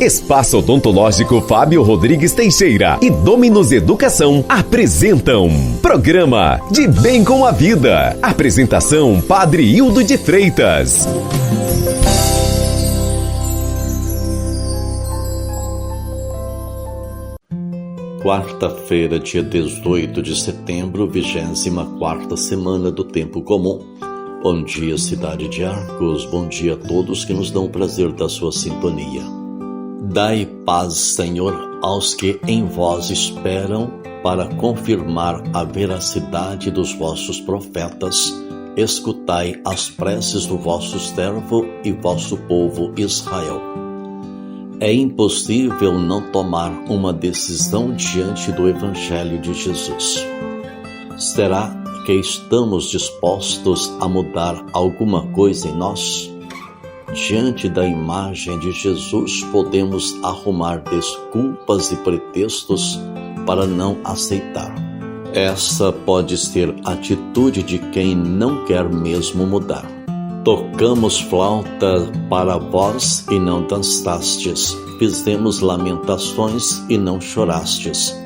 Espaço Odontológico Fábio Rodrigues Teixeira e Dominus Educação apresentam Programa De Bem com a Vida. Apresentação Padre Hildo de Freitas. Quarta-feira, dia 18 de setembro, 24ª semana do Tempo Comum. Bom dia, cidade de Arcos, bom dia a todos que nos dão o prazer da sua sintonia. Dai paz, Senhor, aos que em vós esperam, para confirmar a veracidade dos vossos profetas. Escutai as preces do vosso servo e vosso povo Israel. É impossível não tomar uma decisão diante do Evangelho de Jesus. Será que estamos dispostos a mudar alguma coisa em nós? Diante da imagem de Jesus, podemos arrumar desculpas e pretextos para não aceitar. Essa pode ser a atitude de quem não quer mesmo mudar. Tocamos flauta para vós e não dançastes. Fizemos lamentações e não chorastes.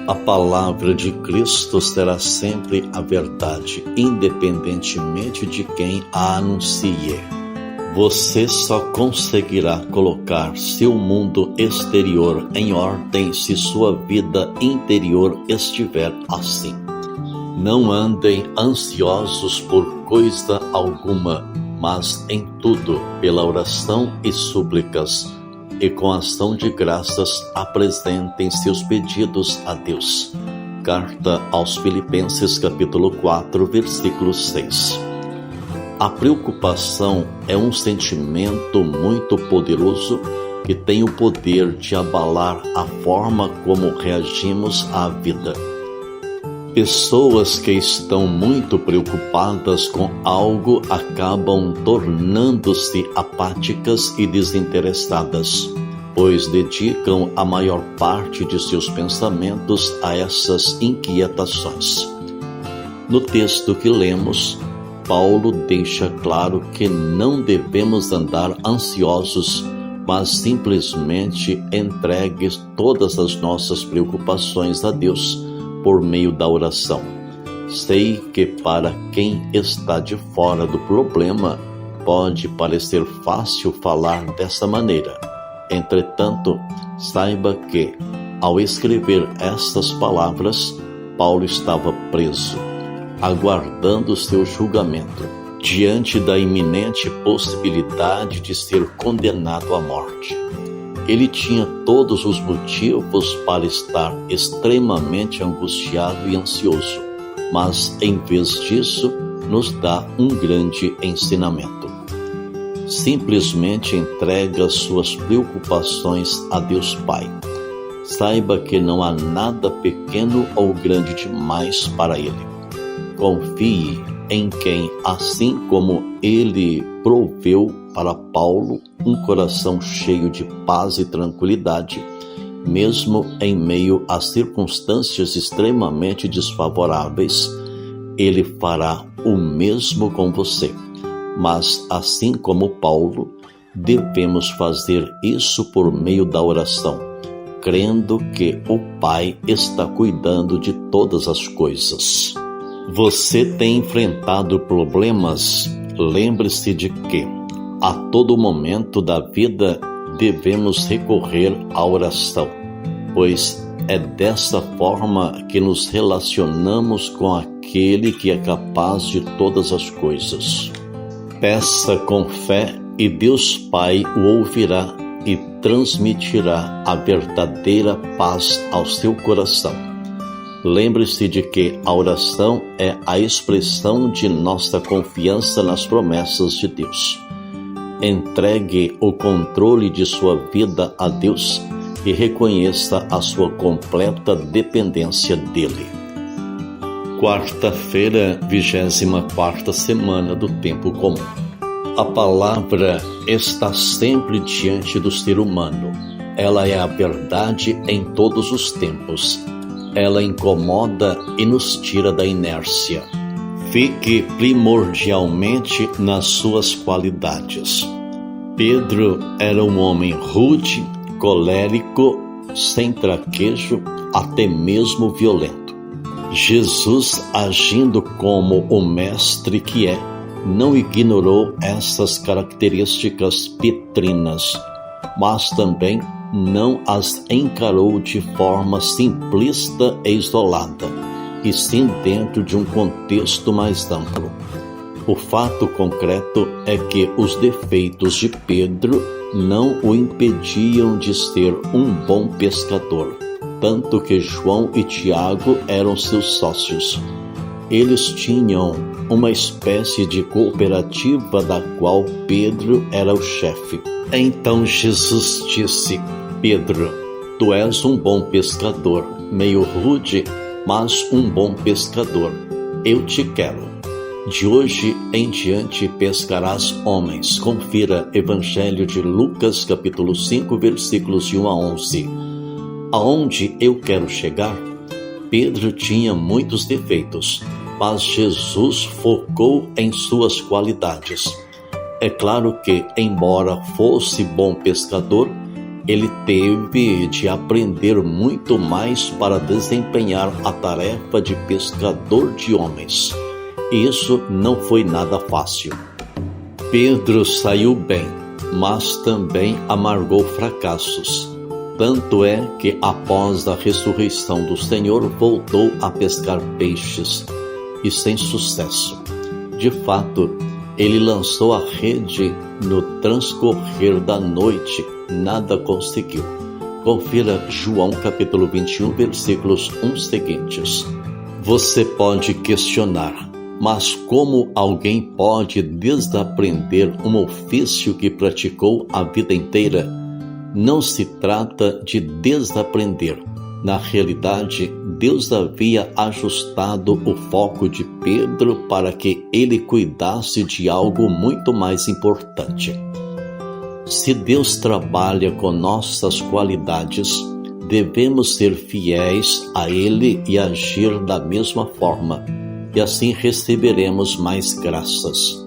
A palavra de Cristo será sempre a verdade, independentemente de quem a anuncie. Você só conseguirá colocar seu mundo exterior em ordem se sua vida interior estiver assim. Não andem ansiosos por coisa alguma, mas em tudo, pela oração e súplicas, e com ação de graças apresentem seus pedidos a Deus. Carta aos Filipenses, capítulo 4, versículo 6. A preocupação é um sentimento muito poderoso que tem o poder de abalar a forma como reagimos à vida. Pessoas que estão muito preocupadas com algo acabam tornando-se apáticas e desinteressadas, pois dedicam a maior parte de seus pensamentos a essas inquietações. No texto que lemos, Paulo deixa claro que não devemos andar ansiosos, mas simplesmente entregues todas as nossas preocupações a Deus por meio da oração. Sei que para quem está de fora do problema, pode parecer fácil falar dessa maneira. Entretanto, saiba que, ao escrever estas palavras, Paulo estava preso, aguardando seu julgamento, diante da iminente possibilidade de ser condenado à morte. Ele tinha todos os motivos para estar extremamente angustiado e ansioso, mas em vez disso, nos dá um grande ensinamento. Simplesmente entrega suas preocupações a Deus Pai. Saiba que não há nada pequeno ou grande demais para Ele. Confie em quem, assim como Ele proveu para Paulo um coração cheio de paz e tranquilidade, mesmo em meio a circunstâncias extremamente desfavoráveis, Ele fará o mesmo com você. Mas, assim como Paulo, devemos fazer isso por meio da oração, crendo que o Pai está cuidando de todas as coisas. Você tem enfrentado problemas? Lembre-se de que, a todo momento da vida, devemos recorrer à oração, pois é dessa forma que nos relacionamos com aquele que é capaz de todas as coisas. Peça com fé e Deus Pai o ouvirá e transmitirá a verdadeira paz ao seu coração. Lembre-se de que a oração é a expressão de nossa confiança nas promessas de Deus. Entregue o controle de sua vida a Deus e reconheça a sua completa dependência dele. Quarta-feira, 24ª semana do Tempo Comum. A palavra está sempre diante do ser humano. Ela é a verdade em todos os tempos. Ela incomoda e nos tira da inércia. Fique primordialmente nas suas qualidades. Pedro era um homem rude, colérico, sem traquejo, até mesmo violento. Jesus, agindo como o mestre que é, não ignorou essas características petrinas, mas também não as encarou de forma simplista e isolada, e sim dentro de um contexto mais amplo. O fato concreto é que os defeitos de Pedro não o impediam de ser um bom pescador, tanto que João e Tiago eram seus sócios. Eles tinham uma espécie de cooperativa da qual Pedro era o chefe. Então Jesus disse: Pedro, tu és um bom pescador, meio rude, mas um bom pescador. Eu te quero. De hoje em diante pescarás homens. Confira Evangelho de Lucas, capítulo 5, versículos de 1 a 11. Aonde eu quero chegar? Pedro tinha muitos defeitos, mas Jesus focou em suas qualidades. É claro que, embora fosse bom pescador, ele teve de aprender muito mais para desempenhar a tarefa de pescador de homens. Isso não foi nada fácil. Pedro saiu bem, mas também amargou fracassos. Tanto é que, após a ressurreição do Senhor, voltou a pescar peixes, e sem sucesso. De fato, ele lançou a rede no transcorrer da noite, nada conseguiu. Confira João capítulo 21, versículos 1 seguintes. Você pode questionar, mas como alguém pode desaprender um ofício que praticou a vida inteira? Não se trata de desaprender. Na realidade, Deus havia ajustado o foco de Pedro para que ele cuidasse de algo muito mais importante. Se Deus trabalha com nossas qualidades, devemos ser fiéis a Ele e agir da mesma forma, e assim receberemos mais graças.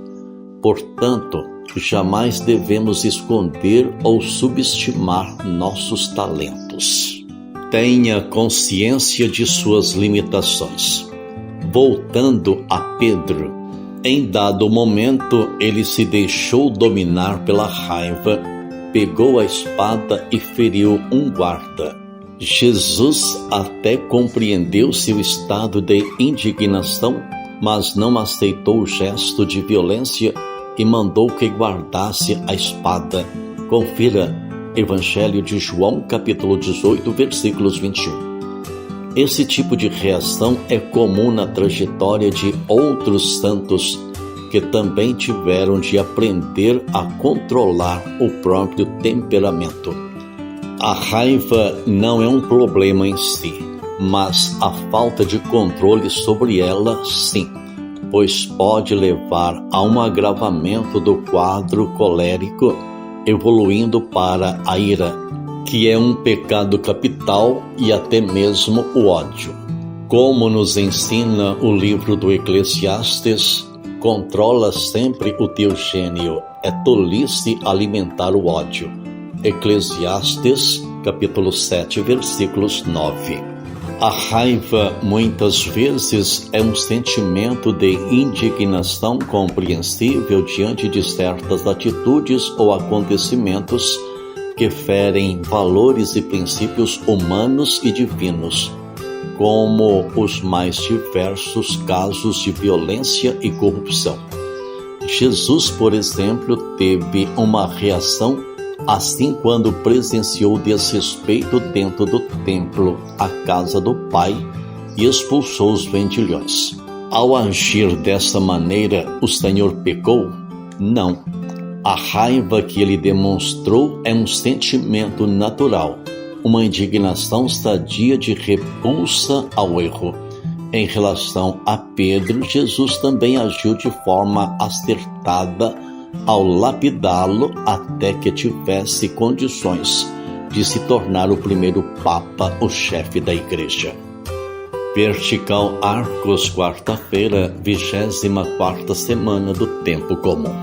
Portanto, jamais devemos esconder ou subestimar nossos talentos. Tenha consciência de suas limitações. Voltando a Pedro, em dado momento ele se deixou dominar pela raiva, pegou a espada e feriu um guarda. Jesus até compreendeu seu estado de indignação, mas não aceitou o gesto de violência e mandou que guardasse a espada. Confira Evangelho de João, capítulo 18, versículos 21. Esse tipo de reação é comum na trajetória de outros santos que também tiveram de aprender a controlar o próprio temperamento. A raiva não é um problema em si, mas a falta de controle sobre ela, sim, pois pode levar a um agravamento do quadro colérico, evoluindo para a ira, que é um pecado capital, e até mesmo o ódio. Como nos ensina o livro do Eclesiastes, controla sempre o teu gênio, é tolice alimentar o ódio. Eclesiastes, capítulo 7, versículos 9. A raiva, muitas vezes, é um sentimento de indignação compreensível diante de certas atitudes ou acontecimentos que ferem valores e princípios humanos e divinos, como os mais diversos casos de violência e corrupção. Jesus, por exemplo, teve uma reação assim quando presenciou desrespeito dentro do templo, a casa do Pai, e expulsou os vendilhões. Ao agir dessa maneira, o Senhor pecou? Não. A raiva que ele demonstrou é um sentimento natural, uma indignação sadia de repulsa ao erro. Em relação a Pedro, Jesus também agiu de forma acertada ao lapidá-lo até que tivesse condições de se tornar o primeiro Papa, o chefe da Igreja. Vertical Arcos, quarta-feira, 24ª semana do Tempo Comum.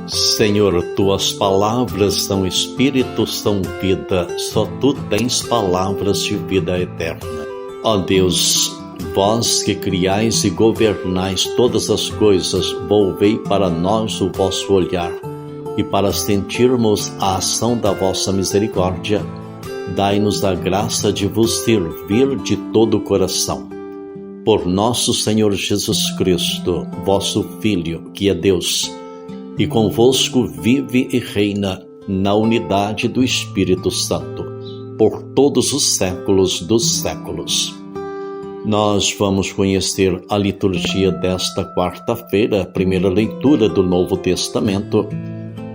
Senhor, tuas palavras são espírito, são vida, só tu tens palavras de vida eterna. Ó Deus, vós que criais e governais todas as coisas, volvei para nós o vosso olhar, e para sentirmos a ação da vossa misericórdia, dai-nos a graça de vos servir de todo o coração. Por nosso Senhor Jesus Cristo, vosso Filho, que é Deus, e convosco vive e reina na unidade do Espírito Santo, por todos os séculos dos séculos. Nós vamos conhecer a liturgia desta quarta-feira, primeira leitura do Novo Testamento,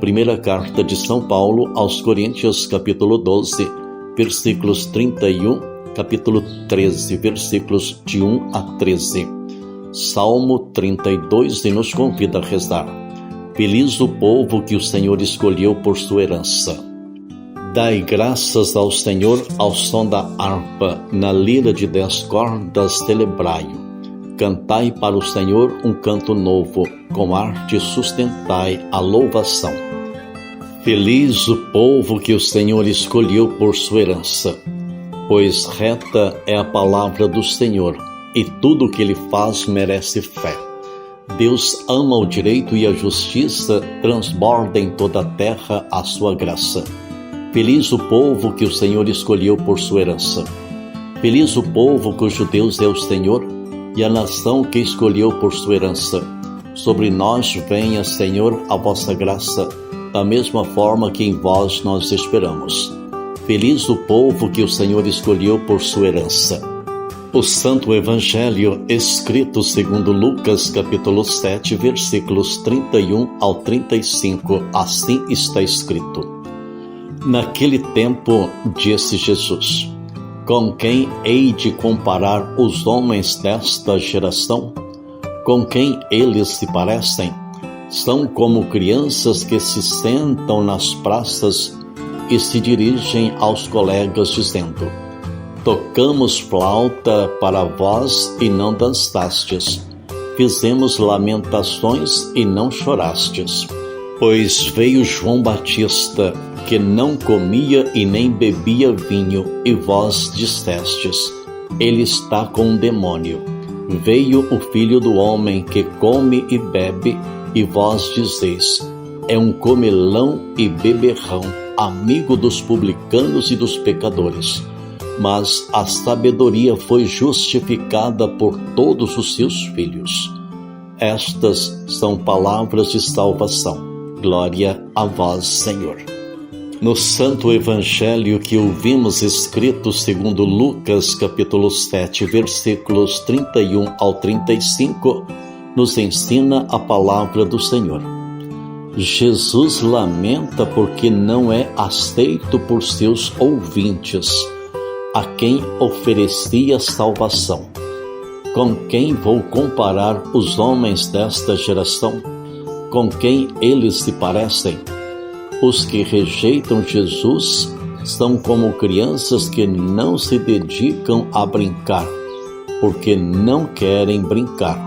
primeira carta de São Paulo aos Coríntios, capítulo 12, versículos 31, capítulo 13, versículos de 1 a 13. Salmo 32 e nos convida a rezar. Feliz o povo que o Senhor escolheu por sua herança. Dai graças ao Senhor ao som da harpa, na lira de 10 cordas celebrai-o. Cantai para o Senhor um canto novo, com arte sustentai a louvação. Feliz o povo que o Senhor escolheu por sua herança, pois reta é a palavra do Senhor, e tudo o que ele faz merece fé. Deus ama o direito e a justiça, transborda em toda a terra a sua graça. Feliz o povo que o Senhor escolheu por sua herança. Feliz o povo cujo Deus é o Senhor e a nação que escolheu por sua herança. Sobre nós venha, Senhor, a vossa graça, da mesma forma que em vós nós esperamos. Feliz o povo que o Senhor escolheu por sua herança. O Santo Evangelho, escrito segundo Lucas, capítulo 7, versículos 31 ao 35, assim está escrito. Naquele tempo, disse Jesus, com quem hei de comparar os homens desta geração? Com quem eles se parecem? São como crianças que se sentam nas praças e se dirigem aos colegas dizendo: tocamos flauta para vós e não dançastes. Fizemos lamentações e não chorastes. Pois veio João Batista, que não comia e nem bebia vinho, e vós dissestes: ele está com um demônio. Veio o Filho do Homem, que come e bebe, e vós dizeis: é um comelão e beberrão, amigo dos publicanos e dos pecadores. Mas a sabedoria foi justificada por todos os seus filhos. Estas são palavras de salvação. Glória a vós, Senhor. No Santo Evangelho que ouvimos escrito segundo Lucas, capítulo 7, versículos 31 ao 35, nos ensina a palavra do Senhor. Jesus lamenta porque não é aceito por seus ouvintes, a quem oferecia salvação. Com quem vou comparar os homens desta geração? Com quem eles se parecem? Os que rejeitam Jesus são como crianças que não se dedicam a brincar, porque não querem brincar.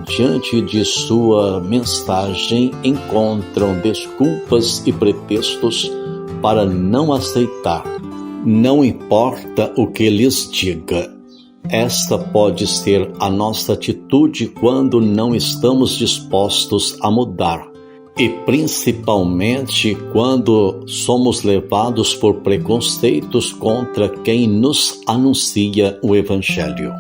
Diante de sua mensagem, encontram desculpas e pretextos para não aceitar. Não importa o que lhes diga. Esta pode ser a nossa atitude quando não estamos dispostos a mudar, e principalmente quando somos levados por preconceitos contra quem nos anuncia o Evangelho.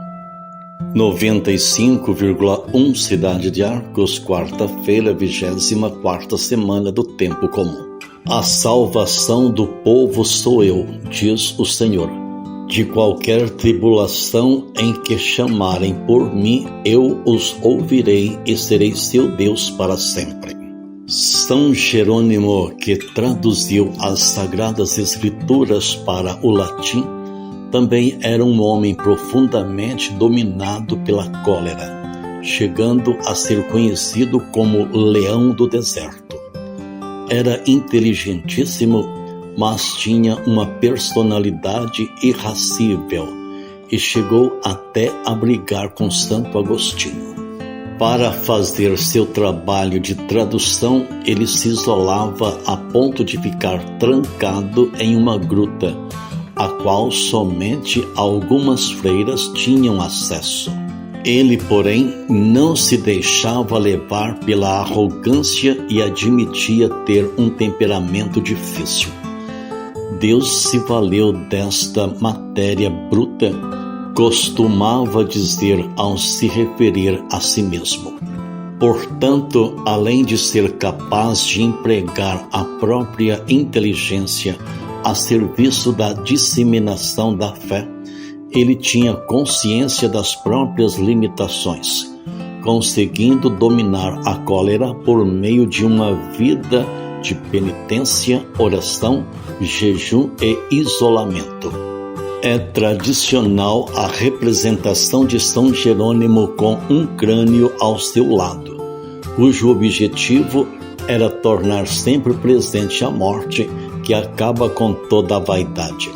95,1 Cidade de Arcos, quarta-feira, 24ª semana do Tempo Comum. A salvação do povo sou eu, diz o Senhor. De qualquer tribulação em que chamarem por mim, eu os ouvirei e serei seu Deus para sempre. São Jerônimo, que traduziu as Sagradas Escrituras para o latim, também era um homem profundamente dominado pela cólera, chegando a ser conhecido como Leão do Deserto. Era inteligentíssimo, mas tinha uma personalidade irascível e chegou até a brigar com Santo Agostinho. Para fazer seu trabalho de tradução, ele se isolava a ponto de ficar trancado em uma gruta, a qual somente algumas freiras tinham acesso. Ele, porém, não se deixava levar pela arrogância e admitia ter um temperamento difícil. Deus se valeu desta matéria bruta, costumava dizer ao se referir a si mesmo. Portanto, além de ser capaz de empregar a própria inteligência a serviço da disseminação da fé, ele tinha consciência das próprias limitações, conseguindo dominar a cólera por meio de uma vida de penitência, oração, jejum e isolamento. É tradicional a representação de São Jerônimo com um crânio ao seu lado, cujo objetivo era tornar sempre presente a morte, que acaba com toda a vaidade.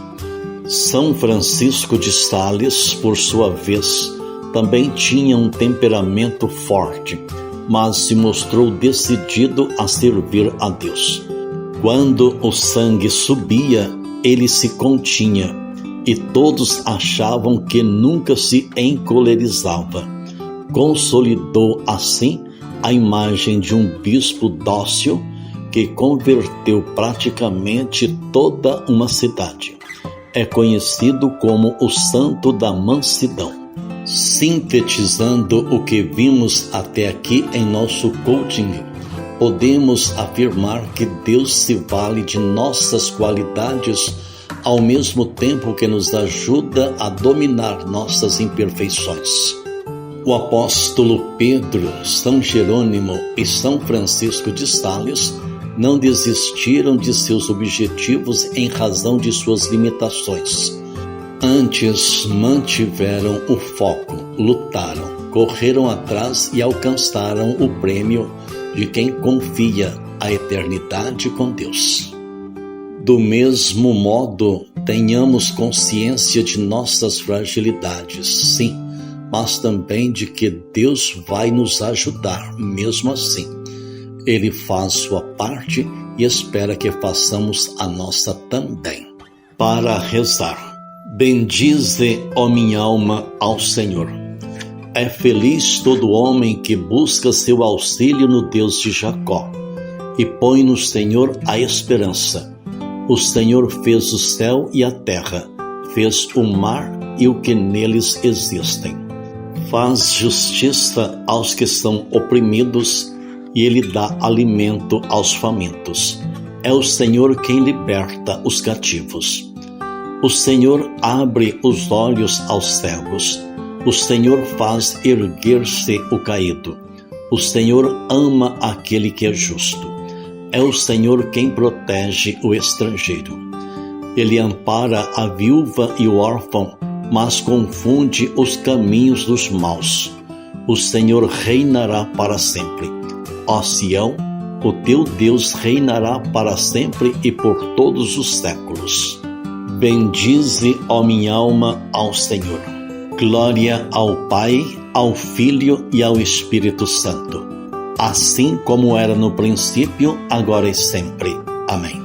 São Francisco de Sales, por sua vez, também tinha um temperamento forte, mas se mostrou decidido a servir a Deus. Quando o sangue subia, ele se continha, e todos achavam que nunca se encolerizava. Consolidou assim a imagem de um bispo dócil que converteu praticamente toda uma cidade. É conhecido como o Santo da Mansidão. Sintetizando o que vimos até aqui em nosso coaching, podemos afirmar que Deus se vale de nossas qualidades ao mesmo tempo que nos ajuda a dominar nossas imperfeições. O apóstolo Pedro, São Jerônimo e São Francisco de Sales não desistiram de seus objetivos em razão de suas limitações. Antes, mantiveram o foco, lutaram, correram atrás e alcançaram o prêmio de quem confia a eternidade com Deus. Do mesmo modo, tenhamos consciência de nossas fragilidades, sim, mas também de que Deus vai nos ajudar, mesmo assim. Ele faz sua parte e espera que façamos a nossa também. Para rezar, bendize, ó minha alma, ao Senhor. É feliz todo homem que busca seu auxílio no Deus de Jacó e põe no Senhor a esperança. O Senhor fez o céu e a terra, fez o mar e o que neles existem. Faz justiça aos que são oprimidos e Ele dá alimento aos famintos. É o Senhor quem liberta os cativos. O Senhor abre os olhos aos cegos. O Senhor faz erguer-se o caído. O Senhor ama aquele que é justo. É o Senhor quem protege o estrangeiro. Ele ampara a viúva e o órfão, mas confunde os caminhos dos maus. O Senhor reinará para sempre. Ó Sião, o teu Deus reinará para sempre e por todos os séculos. Bendize, ó minha alma, ao Senhor. Glória ao Pai, ao Filho e ao Espírito Santo, assim como era no princípio, agora e sempre. Amém.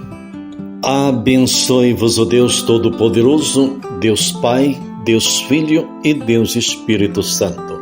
Abençoe-vos o Deus Todo-Poderoso, Deus Pai, Deus Filho e Deus Espírito Santo.